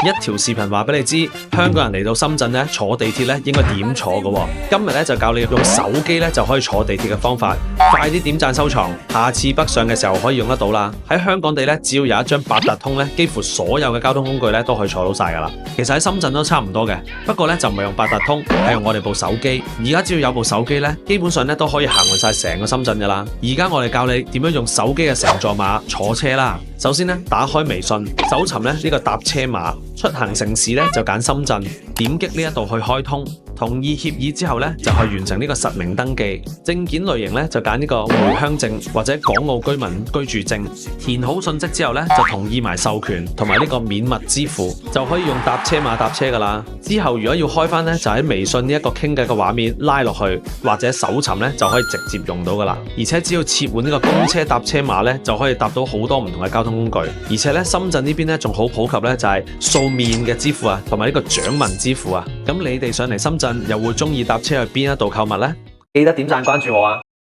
一條視頻話俾你知，香港人嚟到深圳咧坐地鐵咧應該點坐嘅喎。今日咧就教你用手機咧就可以坐地鐵嘅方法，快啲點讚收藏，下次北上嘅時候可以用得到啦。喺香港地咧，只要有一張八達通咧，幾乎所有嘅交通工具咧都可以坐到晒噶啦。其實喺深圳都差唔多嘅，不過咧就唔係用八達通，係用我哋部手機。而家只要有部手機咧，基本上咧都可以行勻晒成個深圳噶啦。而家我哋教你點樣用手機嘅乘坐碼坐車啦。首先咧，打開微信，搜尋咧呢個搭車碼，出行城市咧就揀深圳，點擊呢一度去開通，同意協議之後咧就去完成呢個實名登記。證件類型咧就揀呢個回鄉證或者港澳居民居住證。填好信息之後咧就同意埋授權同埋呢個免密支付，就可以用搭車碼搭車噶啦。之後如果要開翻咧，就喺微信呢一個傾偈嘅畫面拉落去，或者搜尋咧就可以直接用到噶啦。而且只要切換呢個公車搭車碼咧，就可以搭到好多唔同嘅交通工具。而且咧深圳呢邊咧仲好普及咧，就係掃面嘅支付啊，同埋呢個掌紋支付啊。咁你哋上嚟深圳又會中意搭車去邊一度購物呢？記得點讚關注我啊！